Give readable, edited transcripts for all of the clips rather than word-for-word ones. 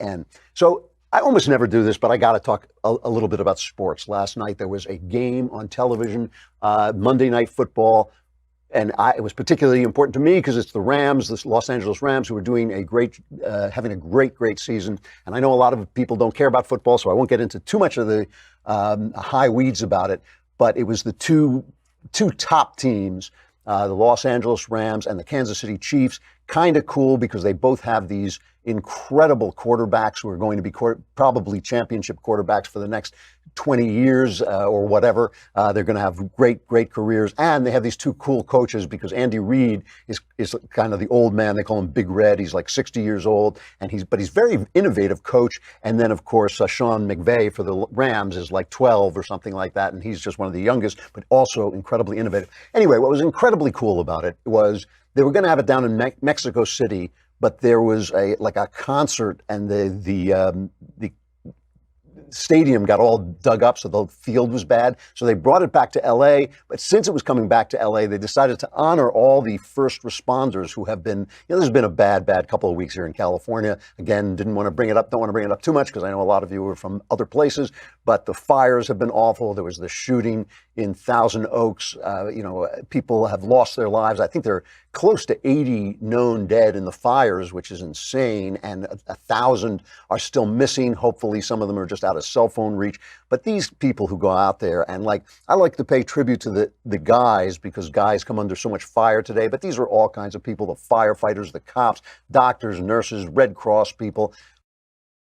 N. So I almost never do this, but I got to talk a little bit about sports. Last night there was a game on television, Monday Night Football. And it was particularly important to me because it's the Rams, the Los Angeles Rams, who are doing having a great season. And I know a lot of people don't care about football, so I won't get into too much of the high weeds about it. But it was the two top teams, the Los Angeles Rams and the Kansas City Chiefs. Kind of cool because they both have these incredible quarterbacks who are going to be probably championship quarterbacks for the next 20 years or whatever. They're going to have great careers. And they have these two cool coaches because Andy Reid is kind of the old man. They call him Big Red. He's like 60 years old, but he's very innovative coach. And then, of course, Sean McVay for the Rams is like 12 or something like that. And he's just one of the youngest, but also incredibly innovative. Anyway, what was incredibly cool about it was they were going to have it down in Mexico City, but there was a concert, and the stadium got all dug up, so the field was bad. So they brought it back to L.A., but since it was coming back to L.A., they decided to honor all the first responders who have been, there's been a bad couple of weeks here in California. Again, don't want to bring it up too much because I know a lot of you are from other places, but the fires have been awful. There was the shooting in Thousand Oaks. People have lost their lives. I think there are close to 80 known dead in the fires, which is insane, and 1,000 are still missing. Hopefully some of them are just out of cell phone reach. But these people who go out there, and I like to pay tribute to the guys, because guys come under so much fire today, but these are all kinds of people, the firefighters, the cops, doctors, nurses, Red Cross people.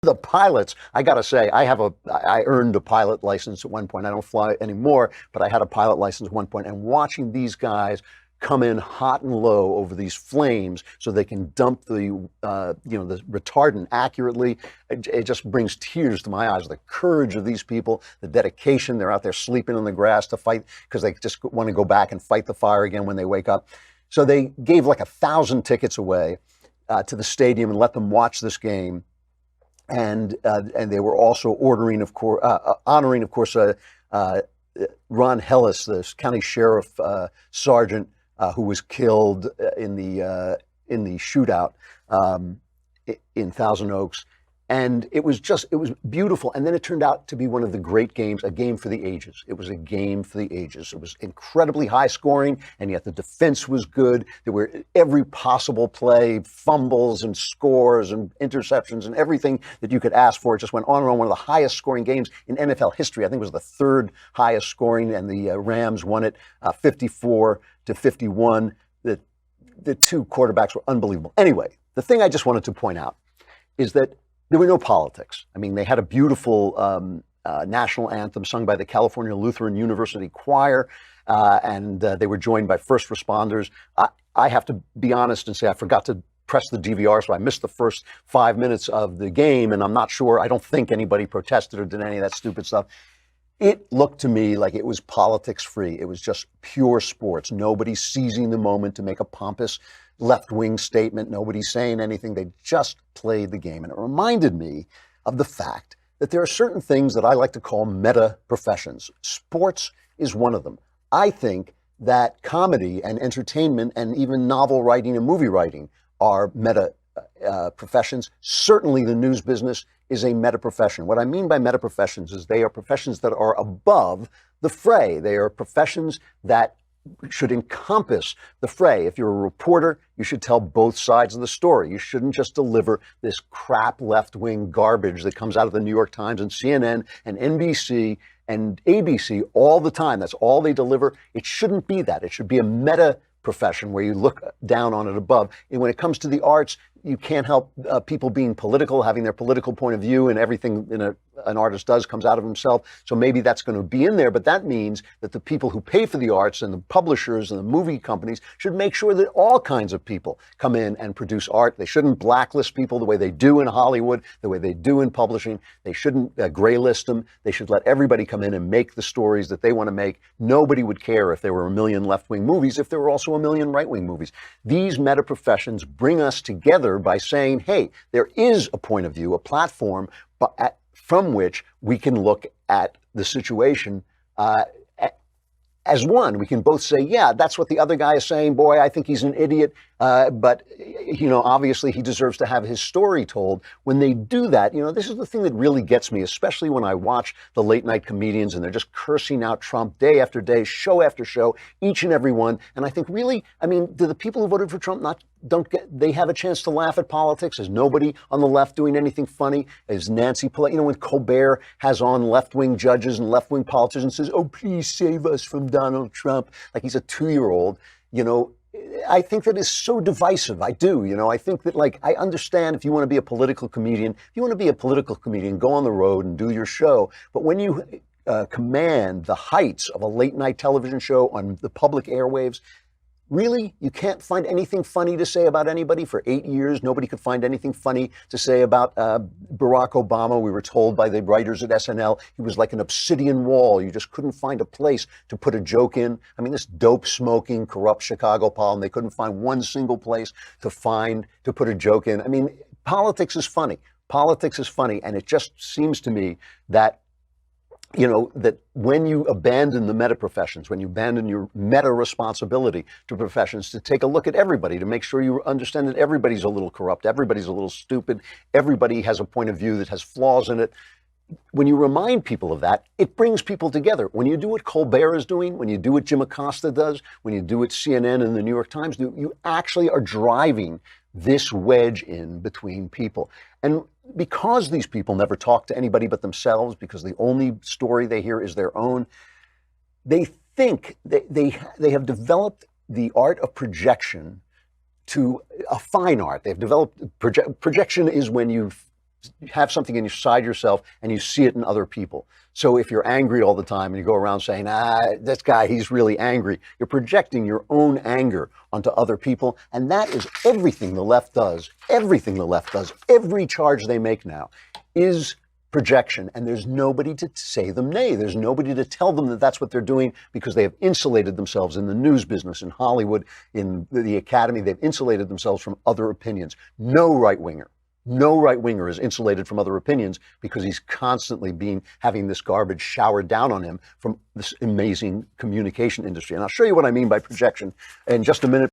The pilots, I got to say, I earned a pilot license at one point. I don't fly anymore, but I had a pilot license at one point, and watching these guys come in hot and low over these flames so they can dump the retardant accurately. It just brings tears to my eyes. The courage of these people, the dedication. They're out there sleeping on the grass to fight because they just want to go back and fight the fire again when they wake up. So they gave 1,000 tickets away to the stadium and let them watch this game. And they were also honoring, of course, Ron Hellis, the county sheriff sergeant who was killed in the shootout in Thousand Oaks. And it was beautiful. And then it turned out to be one of the great games, a game for the ages. It was a game for the ages. It was incredibly high scoring, and yet the defense was good. There were every possible play, fumbles and scores and interceptions and everything that you could ask for. It just went on and on. One of the highest scoring games in NFL history. I think it was the third highest scoring, and the Rams won it 54-51. The two quarterbacks were unbelievable. Anyway, the thing I just wanted to point out is that there were no politics. I mean, they had a beautiful national anthem sung by the California Lutheran University Choir, and they were joined by first responders. I have to be honest and say I forgot to press the DVR, so I missed the first 5 minutes of the game, and I'm not sure. I don't think anybody protested or did any of that stupid stuff. It looked to me like it was politics free. It was just pure sports. Nobody seizing the moment to make a pompous left-wing statement. Nobody's saying anything. They just played the game. And it reminded me of the fact that there are certain things that I like to call meta professions. Sports is one of them. I think that comedy and entertainment and even novel writing and movie writing are meta professions. Certainly the news business is a meta profession. What I mean by meta professions is they are professions that are above the fray. They are professions that should encompass the fray. If you're a reporter, you should tell both sides of the story. You shouldn't just deliver this crap left-wing garbage that comes out of the New York Times and CNN and NBC and ABC all the time. That's all they deliver. It shouldn't be that. It should be a meta profession where you look down on it above. And when it comes to the arts, you can't help people being political, having their political point of view, and everything an artist does comes out of himself. So maybe that's going to be in there, but that means that the people who pay for the arts and the publishers and the movie companies should make sure that all kinds of people come in and produce art. They shouldn't blacklist people the way they do in Hollywood, the way they do in publishing. They shouldn't gray list them. They should let everybody come in and make the stories that they want to make. Nobody would care if there were a million left-wing movies if there were also a million right-wing movies. These meta professions bring us together by saying, hey, there is a point of view, a platform from which we can look at the situation as one. We can both say, yeah, that's what the other guy is saying. Boy, I think he's an idiot. But, obviously he deserves to have his story told. When they do that, this is the thing that really gets me, especially when I watch the late night comedians and they're just cursing out Trump day after day, show after show, each and every one. And I think, really, do the people who voted for Trump they have a chance to laugh at politics? Is nobody on the left doing anything funny? Is Nancy Pelosi, when Colbert has on left-wing judges and left-wing politicians, says, "Oh, please save us from Donald Trump," like he's a 2-year-old, I think that is so divisive. I do. I think that, I understand if you want to be a political comedian, go on the road and do your show. But when you command the heights of a late night television show on the public airwaves, really, you can't find anything funny to say about anybody? For 8 years, nobody could find anything funny to say about Barack Obama. We were told by the writers at SNL he was like an obsidian wall. You just couldn't find a place to put a joke in. This dope-smoking, corrupt Chicago Paul, they couldn't find one single place to put a joke in. Politics is funny. Politics is funny, and it just seems to me that that when you abandon the meta professions, when you abandon your meta responsibility to professions, to take a look at everybody, to make sure you understand that everybody's a little corrupt, everybody's a little stupid, everybody has a point of view that has flaws in it. When you remind people of that, it brings people together. When you do what Colbert is doing, when you do what Jim Acosta does, when you do what CNN and the New York Times do, you actually are driving this wedge in between people. And because these people never talk to anybody but themselves, because the only story they hear is their own, they think they have developed the art of projection to a fine art. They've developed projection is when you have something inside yourself and you see it in other people. So if you're angry all the time and you go around saying, this guy, he's really angry, you're projecting your own anger onto other people. And that is everything the left does. Everything the left does. Every charge they make now is projection. And there's nobody to say them nay. There's nobody to tell them that that's what they're doing, because they have insulated themselves in the news business, in Hollywood, in the academy. They've insulated themselves from other opinions. No right-winger is insulated from other opinions, because he's constantly having this garbage showered down on him from this amazing communication industry. And I'll show you what I mean by projection in just a minute.